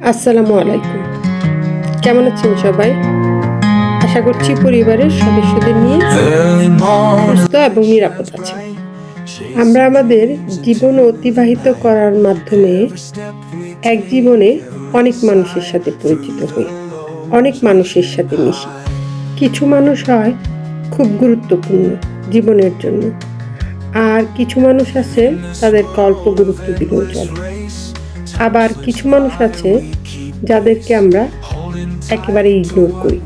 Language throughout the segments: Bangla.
আসসালামু আলাইকুম। কেমন আছেন সবাই? আশা করছি পরিবারের সদস্যদের নিয়ে সুস্থ এবং নিরাপদ আছেন। আমরা আমাদের জীবন অতিবাহিত করার মাধ্যমে এক জীবনে অনেক মানুষের সাথে পরিচিত হই, অনেক মানুষের সাথে মিশি। কিছু মানুষ হয় খুব গুরুত্বপূর্ণ জীবনের জন্য, আর কিছু মানুষ আছে তাদেরকে অল্প গুরুত্ব দিলেও চলে। আবার কিছু মানুষ আছে যাদেরকে আমরা একেবারে ইগনোর করি।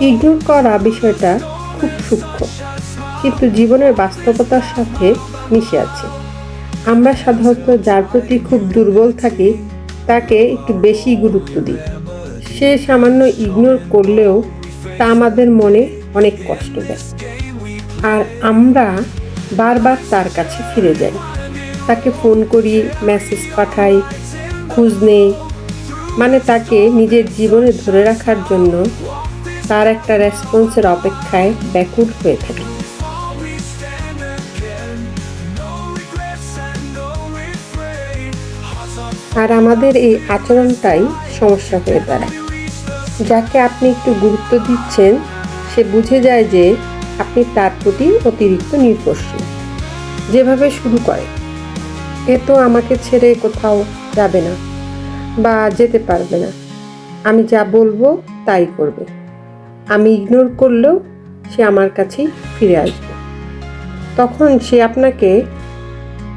ইগনোর করা বিষয়টা খুব সূক্ষ্ম, কিন্তু জীবনের বাস্তবতার সাথে মিশে আছে। আমরা সাধারণত যার প্রতি খুব দুর্বল থাকি তাকে একটু বেশি গুরুত্ব দিই। সে সামান্য ইগনোর করলেও তা আমাদের মনে অনেক কষ্ট দেয়, আর আমরা বারবার তার কাছে ফিরে যাই। তাকে ফোন করি, মেসেজ পাঠাই, খোঁজ নেই, মানে তাকে নিজের জীবনে ধরে রাখার জন্য তার একটা রেসপন্সের অপেক্ষায় ব্যাকুল হয়ে থাকে। আর আমাদের এই আচরণটাই সমস্যা হয়ে দাঁড়ায়। যাকে আপনি একটু গুরুত্ব দিচ্ছেন সে বুঝে যায় যে আপনি তার প্রতি অতিরিক্ত নির্ভরশীল। যেভাবে শুরু করে, এ তো আমাকে ছেড়ে কোথাও যাবে না বা যেতে পারবে না, আমি যা বলবো তাই করবে, আমি ইগনোর করলেও সে আমার কাছেই ফিরে আসবে। তখন সে আপনাকে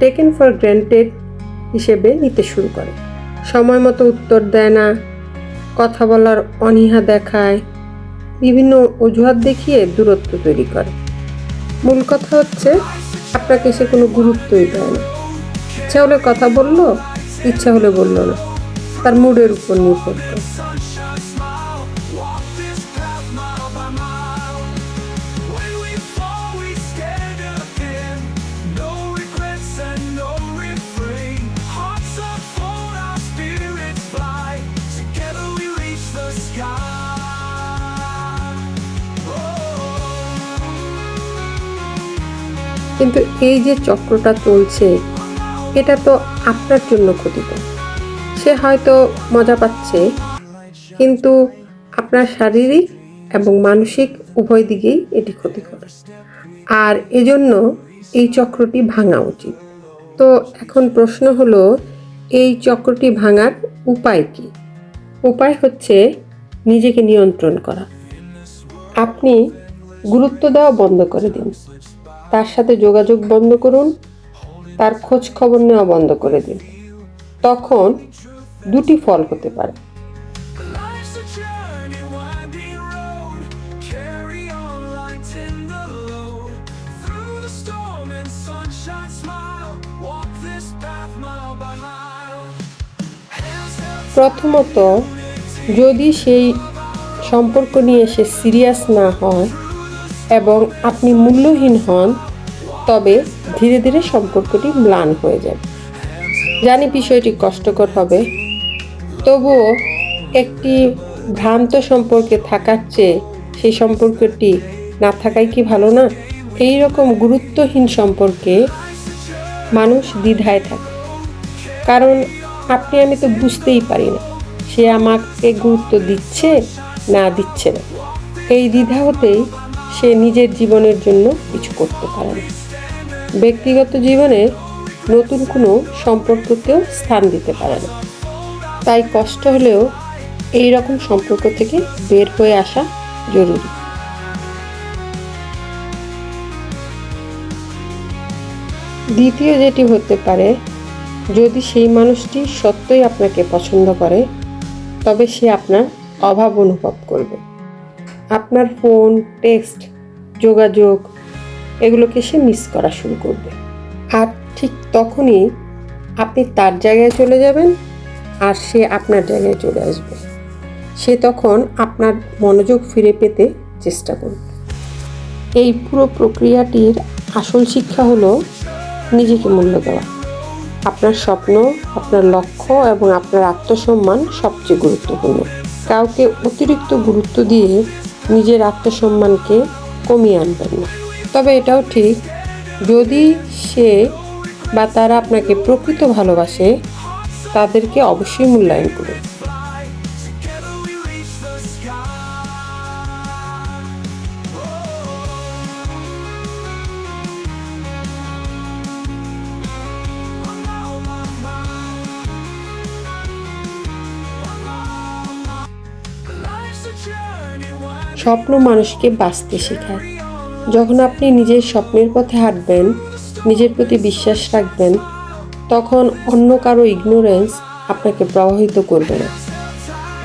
টেকেন ফর গ্র্যান্টেড হিসেবে নিতে শুরু করে। সময় মতো উত্তর দেয় না, কথা বলার অনীহা দেখায়, বিভিন্ন অজুহাত দেখিয়ে দূরত্ব তৈরি করে। মূল কথা হচ্ছে আপনাকে সে কোনো গুরুত্বই দেয় না। ইচ্ছা হলে কথা বললো, ইচ্ছা হলে বললো না, তার মুডের উপর নির্ভর করে। কিন্তু এই যে চক্রটা চলছে, এটা তো আপনার জন্য ক্ষতিকর। সে হয়তো মজা পাচ্ছে, কিন্তু আপনার শারীরিক এবং মানসিক উভয় দিকেই এটি ক্ষতিকর। আর এজন্য এই চক্রটি ভাঙা উচিত। তো এখন প্রশ্ন হলো, এই চক্রটি ভাঙার উপায় কি? উপায় হচ্ছে নিজেকে নিয়ন্ত্রণ করা। আপনি গুরুত্ব দেওয়া বন্ধ করে দিন, তার সাথে যোগাযোগ বন্ধ করুন, তার খোঁজ খবর নেওয়া বন্ধ করে দিন। তখন দুটি ফল হতে পারে। প্রথমত, যদি সেই সম্পর্ক নিয়ে সে সিরিয়াস না হয় এবং আপনি মূল্যহীন হন, তবে ধীরে ধীরে সম্পর্কটি ম্লান হয়ে যাবে। জানি বিষয়টি কষ্টকর হবে, তবুও একটি ভ্রান্ত সম্পর্কে থাকার চেয়ে সেই সম্পর্কটি না থাকাই কি ভালো না? এই রকম গুরুত্বহীন সম্পর্কে মানুষ দ্বিধায় থাকে, কারণ আপনি আমি তো বুঝতেই পারি না সে আমাকে গুরুত্ব দিচ্ছে না দিচ্ছে না। এই দ্বিধা হতেই সে নিজের জীবনের জন্য কিছু করতে পারে না, ব্যক্তিগত জীবনে নতুন কোনো সম্পর্ককেও স্থান দিতে পারে না। তাই কষ্ট হলেও এই রকম সম্পর্ক থেকে বের হয়ে আসা জরুরি। দ্বিতীয় যেটি হতে পারে, যদি সেই মানুষটি সত্যই আপনাকে পছন্দ করে, তবে সে আপনার অভাব অনুভব করবে। আপনার ফোন, টেক্সট, যোগাযোগ এগুলোকে সে মিস করা শুরু করবে। আর ঠিক তখনই আপনি তার জায়গায় চলে যাবেন আর সে আপনার জায়গায় চলে আসবে। সে তখন আপনার মনোযোগ ফিরে পেতে চেষ্টা করবে। এই পুরো প্রক্রিয়াটির আসল শিক্ষা হলো নিজেকে মূল্য দেওয়া। আপনার স্বপ্ন, আপনার লক্ষ্য এবং আপনার আত্মসম্মান সবচেয়ে গুরুত্বপূর্ণ। কাউকে অতিরিক্ত গুরুত্ব দিয়ে নিজের আত্মসম্মানকে কমিয়ে আনবেন না। তবে এটাও ঠিক, যদি সে বা তারা আপনাকে প্রকৃত ভালোবাসে, তাদেরকে অবশ্যই মূল্যায়ন করুন। স্বপ্ন মানুষকে বাঁচতে শেখায়। যখন আপনি নিজের স্বপ্নের পথে হাঁটবেন, নিজের প্রতি বিশ্বাস রাখবেন, তখন অন্য কারো ইগনোরেন্স আপনাকে প্রভাবিত করবে না।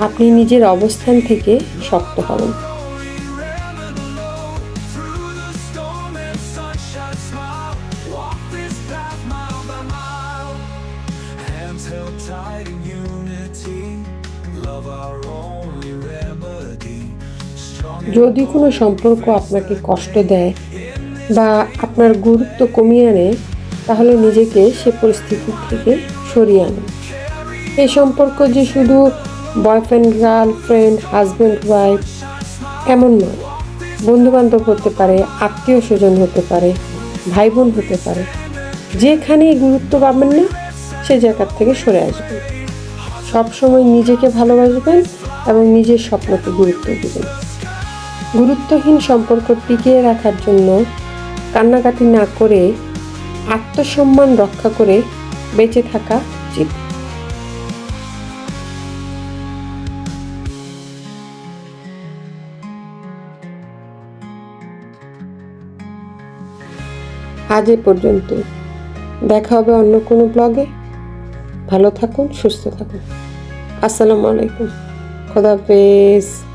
আপনি নিজের অবস্থান থেকে শক্ত হবেন। যদি কোনো সম্পর্ক আপনাকে কষ্ট দেয় বা আপনার গুরুত্ব কমিয়ে আনে, তাহলে নিজেকে সে পরিস্থিতি থেকে সরিয়ে আনুন। এই সম্পর্ক যে শুধু বয়ফ্রেন্ড গার্লফ্রেন্ড, হাজব্যান্ড ওয়াইফ এমন নয়। বন্ধুবান্ধব হতে পারে, আত্মীয় স্বজন হতে পারে, ভাই বোন হতে পারে। যেখানেই গুরুত্ব পাবেন না, সে জায়গার থেকে সরে আসবেন। সবসময় নিজেকে ভালোবাসবেন এবং নিজের স্বপ্নকে গুরুত্ব দেবেন। গুরুত্বহীন সম্পর্ক টিকিয়ে রাখার জন্য কান্নাকাটি না করে আত্মসম্মান রক্ষা করে বেঁচে থাকা উচিত। আজ এ পর্যন্ত। দেখা হবে অন্য কোনো ব্লগে। ভালো থাকুন, সুস্থ থাকুন। আসসালামু আলাইকুম। খোদা হাফেজ।